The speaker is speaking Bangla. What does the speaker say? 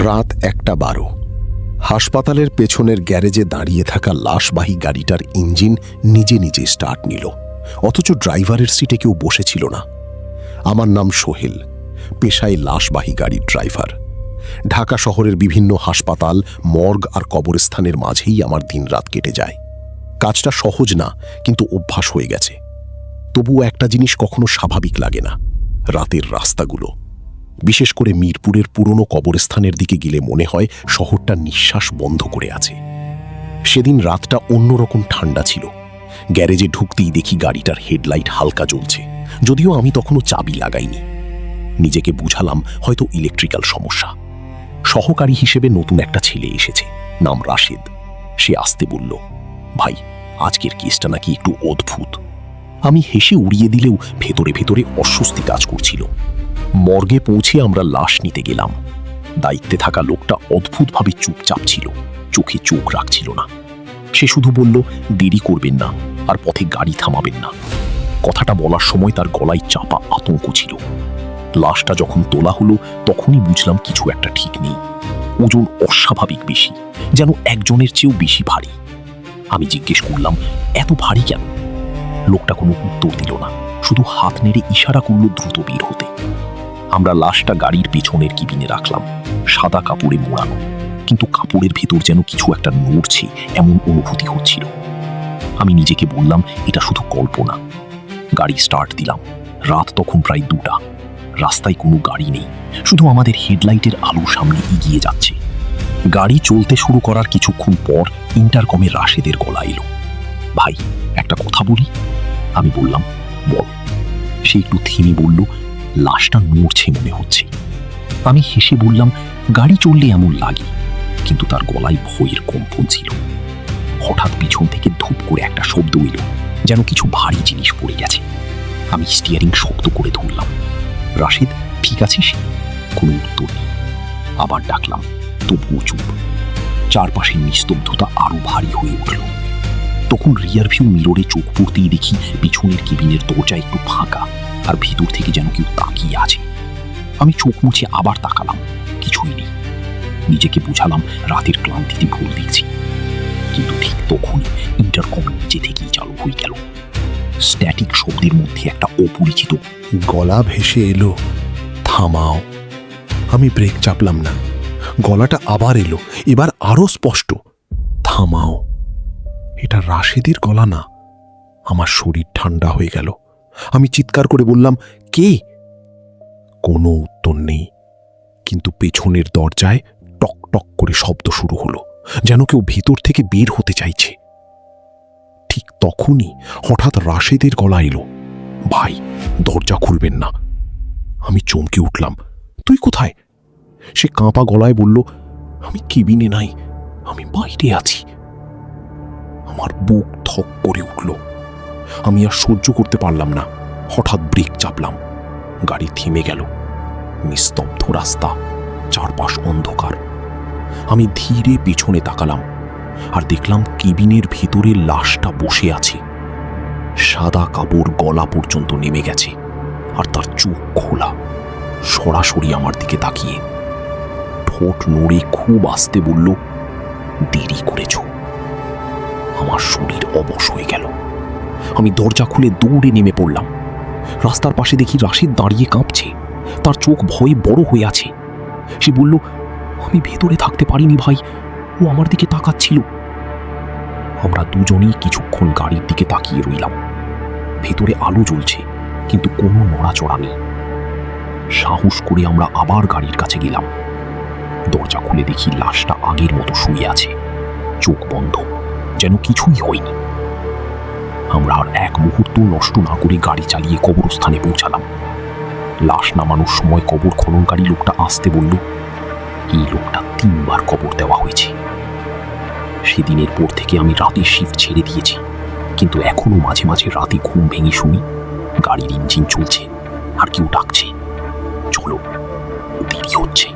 রাত 1:12। হাসপাতালের পেছনের গ্যারেজে দাঁড়িয়ে থাকা লাশবাহী গাড়িটার ইঞ্জিন নিজে নিজে স্টার্ট নিল, অথচ ড্রাইভারের সিটে কেউ বসেছিল না। আমার নাম সোহেল, পেশায় লাশবাহী গাড়ির ড্রাইভার। ঢাকা শহরের বিভিন্ন হাসপাতাল, মর্গ আর কবরস্থানের মাঝেই আমার দিনরাত কেটে যায়। কাজটা সহজ না, কিন্তু অভ্যাস হয়ে গেছে। তবুও একটা জিনিস কখনো স্বাভাবিক লাগে না, রাতের রাস্তাগুলো। বিশেষ করে মিরপুরের পুরনো কবরস্থানের দিকে গেলে মনে হয় শহরটা নিঃশ্বাস বন্ধ করে আছে। সেদিন রাতটা অন্যরকম ঠান্ডা ছিল। গ্যারেজে ঢুকতেই দেখি গাড়িটার হেডলাইট হালকা জ্বলছে, যদিও আমি তখনও চাবি লাগাইনি। নিজেকে বুঝালাম হয়তো ইলেকট্রিক্যাল সমস্যা। সহকারী হিসেবে নতুন একটা ছেলে এসেছে, নাম রাশেদ। সে আসতে বলল, ভাই, আজকের কেসটা নাকি একটু অদ্ভুত। আমি হেসে উড়িয়ে দিলেও ভেতরে ভেতরে অস্বস্তি কাজ করছিল। মর্গে পৌঁছে আমরা লাশ নিতে গেলাম। দায়িত্বে থাকা লোকটা অদ্ভুতভাবে চুপচাপ ছিল, চোখে চোখ রাখছিল না। সে শুধু বলল, দেরি করবেন না আর পথে গাড়ি থামাবেন না। কথাটা বলার সময় তার গলায় চাপা আতঙ্ক ছিল। লাশটা যখন তোলা হলো তখনই বুঝলাম কিছু একটা ঠিক নেই। ওজন অস্বাভাবিক বেশি, যেন একজনের চেয়েও বেশি ভারী। আমি জিজ্ঞেস করলাম, এত ভারী কেন? লোকটা কোনো উত্তর দিল না, শুধু হাত নেড়ে ইশারা করল দ্রুত বের হতে। আমরা লাশটা গাড়ির পেছনের কেবিনে রাখলাম, সাদা কাপড়ে মোড়ানো, কিন্তু কাপড়ের ভেতর যেন কিছু একটা নড়ছে এমন অনুভূতি হচ্ছিল। আমি নিজেকে বললাম, এটা শুধু কল্পনা। গাড়ি স্টার্ট দিলাম। রাত তখন প্রায় 2টা। রাস্তায় কোনো গাড়ি নেই, শুধু আমাদের হেডলাইটের আলো সামনে এগিয়ে যাচ্ছে। গাড়ি চলতে শুরু করার কিছুক্ষণ পর ইন্টারকমে রাশেদের গলা এলো, ভাই, একটা কথা বলি। আমি বললাম, বল। সে একটু থেমে বলল, লাশটা নড়ছে মনে হচ্ছে। আমি হেসে বললাম, গাড়ি চললে এমন লাগে। কিন্তু তার গলায় ভয়ের কম্পন ছিল। হঠাৎ পিছন থেকে ধূপ করে একটা শব্দ এলো, যেন কিছু ভারী জিনিস পড়ে গেছে। আমি স্টিয়ারিং শক্ত করে ধরলাম। রাশেদ, ঠিক আছিস? কোনো উত্তর নেই। আবার ডাকলাম, তবুও চুপ। চারপাশের নিস্তব্ধতা আরো ভারী হয়ে উঠল। তখন রিয়ার ভিউ মিররে চোখ পড়তেই দেখি পিছনের কেবিনের দরজা একটু ফাঁকা, আর ভিতর থেকে যেন কেউ তাকিয়ে আছে। আমি চোখ মুছে আবার তাকালাম, কিছুই নেই। নিজেকে বুঝালাম রাতের ক্লান্তিতে ভুল দেখছি। কিন্তু ঠিক তখনই ইন্টারকম নিচে থেকেই চালু হয়ে গেল। স্ট্যাটিক শব্দের মধ্যে একটা অপরিচিত গলা ভেসে এলো, থামাও। আমি ব্রেক চাপলাম না। গলাটা আবার এলো, এবার আরো স্পষ্ট, থামাও। এটা রাশেদের গলা না। আমার শরীর ঠান্ডা হয়ে গেল। আমি চিৎকার করে বললাম, কে? কোনো উত্তর নেই, কিন্তু পেছনের দরজায় টক টক করে শব্দ শুরু হলো, যেন কেউ ভেতর থেকে বের হতে চাইছে। ঠিক তখনই হঠাৎ রাশেদের গলা এলো, ভাই, দরজা খুলবেন না। আমি চমকে উঠলাম, তুই কোথায়? সে কাঁপা গলায় বলল, আমি কেবিনে নাই, আমি বাইরে আছি। আমার বুক থক করে উঠল। আমি আর সহ্য করতে পারলাম না। হঠাৎ ব্রেক চাপলাম। গাড়ি থেমে গেল। নিস্তব্ধ রাস্তা, চারপাশ অন্ধকার। আমি ধীরে পেছনে তাকালাম আর দেখলাম কেবিনের ভেতরে লাশটা বসে আছে। সাদা কাপড় গলা পর্যন্ত নেমে গেছে, আর তার চোখ খোলা, সরাসরি আমার দিকে তাকিয়ে। ঠোঁট নড়ে খুব আস্তে বলল, দেরি করেছ। আমার শরীর অবশ হয়ে গেল। আমি দরজা খুলে দৌড়ে নেমে পড়লাম। রাস্তার পাশে দেখি রাশেদ দাঁড়িয়ে কাঁপছে, তার চোখ ভয়ে বড় হয়ে আছে। সে বলল, আমি ভেতরে থাকতে পারিনি ভাই, ও আমার দিকে তাকাচ্ছিল। আমরা দুজনেই কিছুক্ষণ গাড়ির দিকে তাকিয়ে রইলাম। ভেতরে আলো জ্বলছে, কিন্তু কোনো নড়াচড়া নেই। সাহস করে আমরা আবার গাড়ির কাছে গেলাম। দরজা খুলে দেখি লাশটা আগের মতো শুয়ে আছে, চোখ বন্ধ, যেন কিছুই হয়নি। আমরা আর এক মুহূর্ত নষ্ট না করে গাড়ি চালিয়ে কবরস্থানে পৌঁছালাম। লাশ নামানোর সময় কবর খননকারী লোকটা আসতে বলল, এই লোকটা 3বার কবর দেওয়া হয়েছে। সেদিনের পর থেকে আমি রাতে শিফট ছেড়ে দিয়েছি, কিন্তু এখনো মাঝে মাঝে রাতে ঘুম ভেঙে শুনি গাড়ির ইঞ্জিন চলছে আর কেউ ডাকছে, চলো, দেরি হচ্ছে।